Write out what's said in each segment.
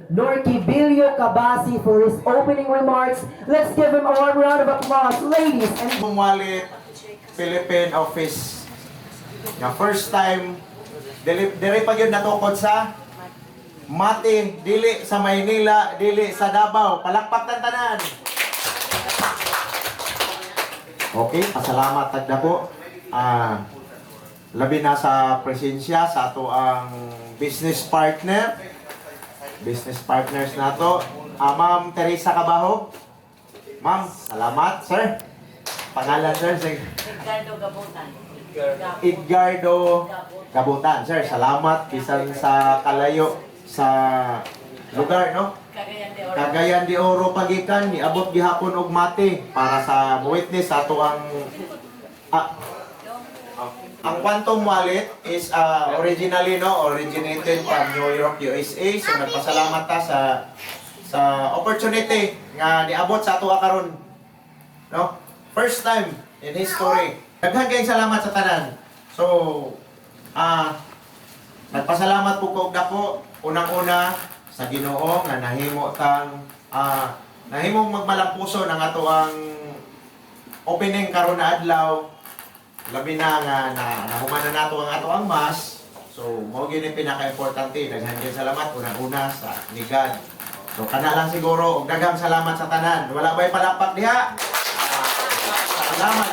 Norquibilio Cabasi for his opening remarks. Let's give him a warm round of applause, ladies and Wallet Philippine office. Nga first time dili pa gyud natukod sa Mati, dili sa Maynila, dili sa Davao. Palakpak ng tanan. Okay, pasalamat tagda po. Labi na sa presensya sa ato ang business partners nato. Ma'am Teresa Cabajo. Ma'am, salamat, sir. Pangalan, sir? Edgardo Gabutan. Edgardo Gabutan. Sir, salamat. Bisan sa kalayo sa lugar, no? Cagayan de Oro. Cagayan de Oro pagikan, niabot gihapon og Mati para sa witness ato ang ang Quantum Wallet is originally originated from New York, USA. So nagpasalamat ta sa opportunity nga niabot sa ato karon. No? First time in history. Daghang kayong salamat sa tanan. So nagpasalamat po ko dako unang-una sa Ginoo nga nahimong magmalampuso ng ato ang opening karon na adlaw. Labi na nga nahuman na nato ang ato ang mass. So mao gyud yung pinaka-importante. Daghang kayong salamat unang-una sa ni God. So kana lang siguro og daghang salamat sa tanan. Wala ba'y palakpak diha? Salamat.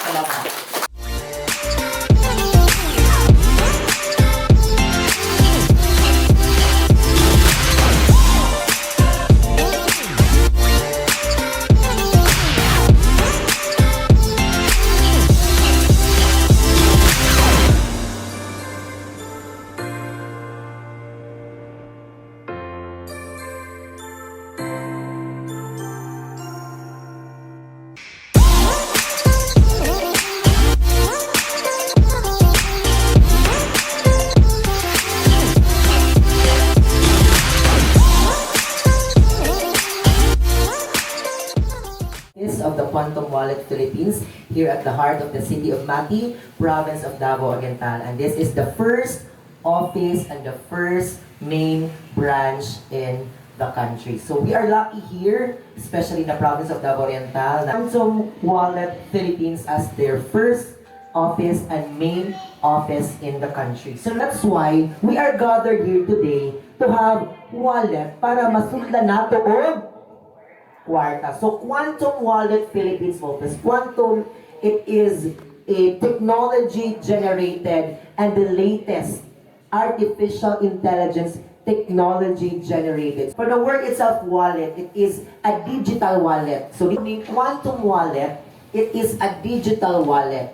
of the Quantum Wallet Philippines here at the heart of the city of Mati, province of Davao Oriental. And this is the first office and the first main branch in the country. So we are lucky here, especially in the province of Davao Oriental, Quantum Wallet Philippines as their first office and main office in the country. So that's why we are gathered here today to have wallet para masulda nato og kwarta. So Quantum Wallet Philippines office. Quantum, it is a technology generated and the latest artificial intelligence technology generated. For the word itself, wallet, it is a digital wallet. So the Quantum Wallet, it is a digital wallet.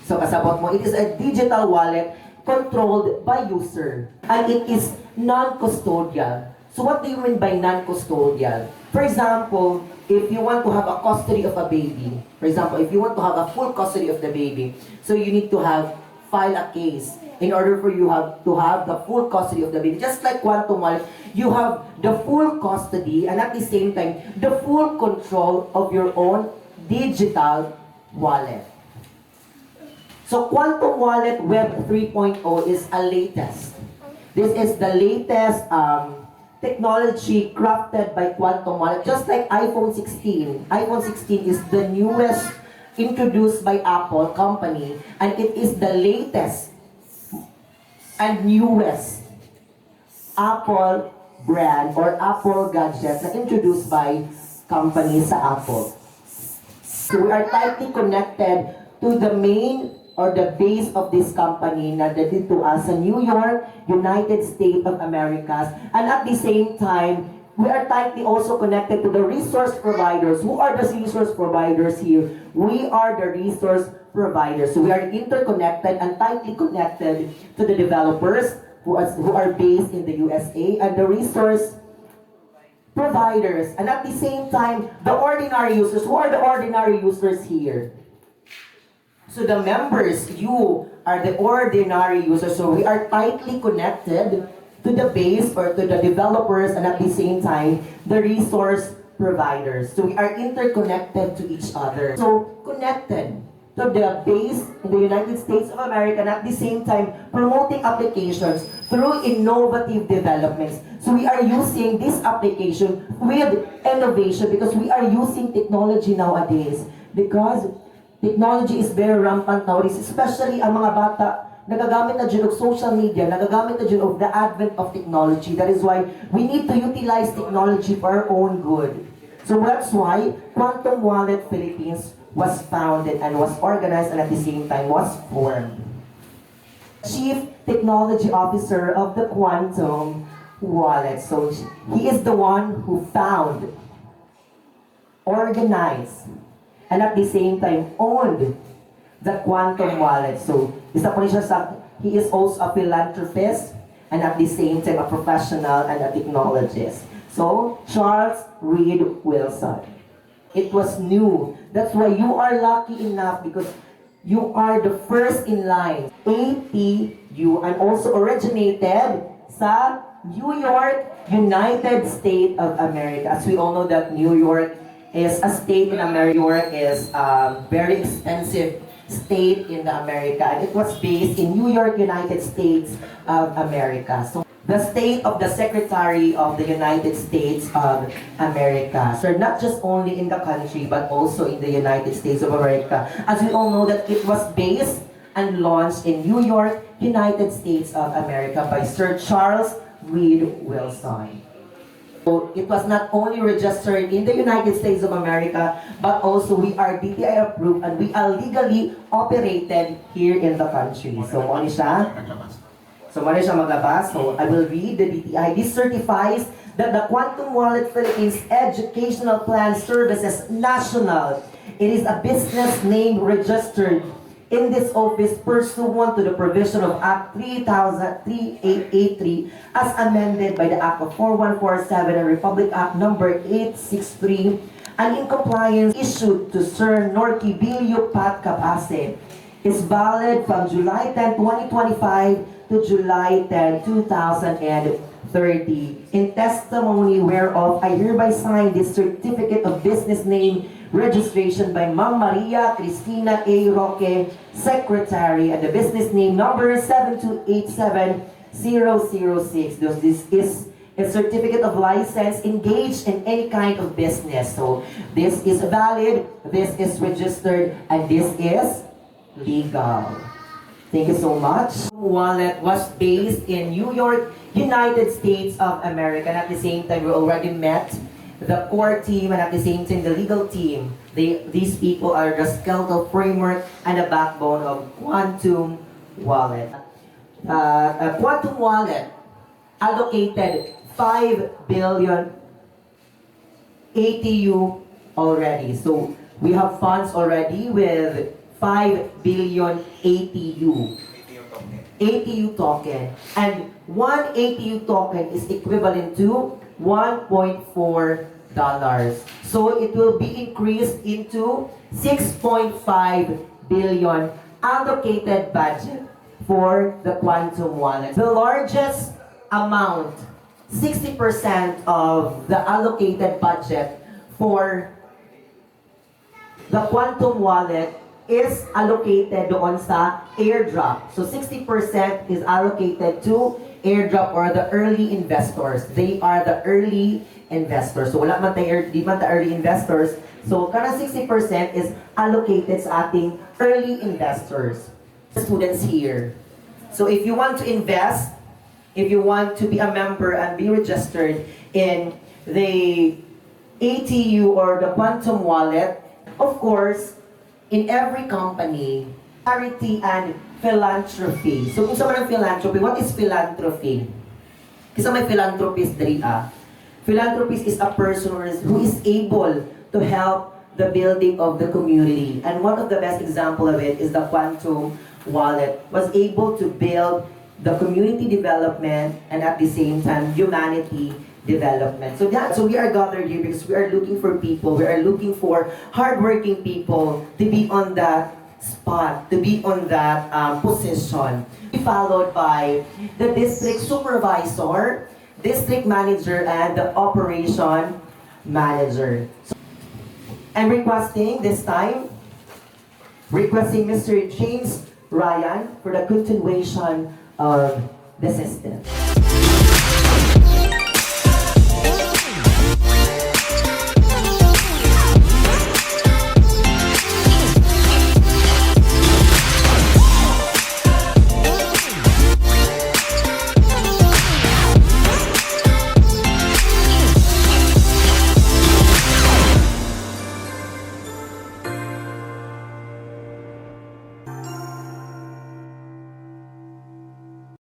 So kasabot mo, it is a digital wallet controlled by user. And it is non-custodial. So what do you mean by non-custodial? For example, if you want to have a custody of a baby, for example, if you want to have a full custody of the baby, so you need to file a case in order for you to have the full custody of the baby. Just like Quantum Wallet, you have the full custody and at the same time, the full control of your own digital wallet. So Quantum Wallet Web 3.0 is a latest. This is the latest technology crafted by Quantum Wallet, just like iPhone 16. iPhone 16 is the newest introduced by Apple company, and it is the latest and newest Apple brand or Apple gadget na introduced by company sa Apple. So we are tightly connected to the main or the base of this company na dito sa New York, United States of Americas, and at the same time, we are tightly also connected to the resource providers. Who are the resource providers here? We are the resource providers. So we are interconnected and tightly connected to the developers who are based in the USA and the resource providers. And at the same time, the ordinary users. Who are the ordinary users here? So the members, you are the ordinary users. So we are tightly connected to the base or to the developers and at the same time, the resource providers. So we are interconnected to each other. So connected. to the base in the United States of America and at the same time promoting applications through innovative developments. So we are using this application with innovation because we are using technology nowadays. Because technology is very rampant nowadays, especially ang mga bata nagagamit na dyan of social media, nagagamit na dyan of the advent of technology. That is why we need to utilize technology for our own good. So that's why Quantum Wallet Philippines was founded and was organized and at the same time was formed. Chief Technology Officer of the Quantum Wallet. So he is the one who found, organized, and at the same time owned the Quantum Wallet. So isa po siya he is also a philanthropist and at the same time a professional and a technologist. So Charles Reed Wilson. It was new. That's why you are lucky enough because you are the first in line. ATU and also originated sa New York, United States of America. As we all know that New York is a state in America. New York is a very expensive state in the America. And it was based in New York, United States of America. So the state of the Secretary of the United States of America. So not just only in the country, but also in the United States of America. As we all know that it was based and launched in New York, United States of America by Sir Charles Reed Wilson. So it was not only registered in the United States of America, but also we are DTI approved and we are legally operated here in the country. So ano siya? So, mali siya maglabas. So, I will read the DTI. This certifies that the Quantum Wallet Philippines Educational Plan Services National. It is a business name registered in this office pursuant to the provision of Act 3883 as amended by the Act of 4147 and Republic Act number 863 and in compliance issued to Sir Norquibilio Pat Capase is valid from July 10, 2025 to July 10, 2030. In testimony whereof, I hereby sign this certificate of business name registration by Ma'am Maria Cristina A. Roque, Secretary, and the business name number 7287006. This is a certificate of license engaged in any kind of business. So this is valid, this is registered, and this is legal. Thank you so much. Wallet was based in New York, United States of America. And at the same time, we already met the core team and at the same time, the legal team. These people are the skeletal framework and the backbone of Quantum Wallet. Quantum Wallet allocated 5 billion ATU already. So we have funds already with 5 billion ATU. ATU token. And 1 ATU token is equivalent to $1.4. So it will be increased into 6.5 billion allocated budget for the Quantum Wallet. The largest amount, 60% of the allocated budget for the Quantum Wallet is allocated doon sa airdrop. So 60% is allocated to airdrop or the early investors. They are the early investors. So wala man tayo, di man tayo early investors. So kana 60% is allocated sa ating early investors. Students here. So if you want to invest, if you want to be a member and be registered in the ATU or the Quantum Wallet, of course, in every company, charity and philanthropy. So kung sa man ang philanthropy, what is philanthropy? Kasi may philanthropist diri Philanthropist is a person who is able to help the building of the community. And one of the best example of it is the Quantum Wallet was able to build the community development and at the same time humanity development. So we are gathered here because we are looking for people. We are looking for hardworking people to be on that spot, to be on that position. Followed by the district supervisor, district manager, and the operation manager. I'm requesting this time Requesting Mr. James Ryan for the continuation of the system.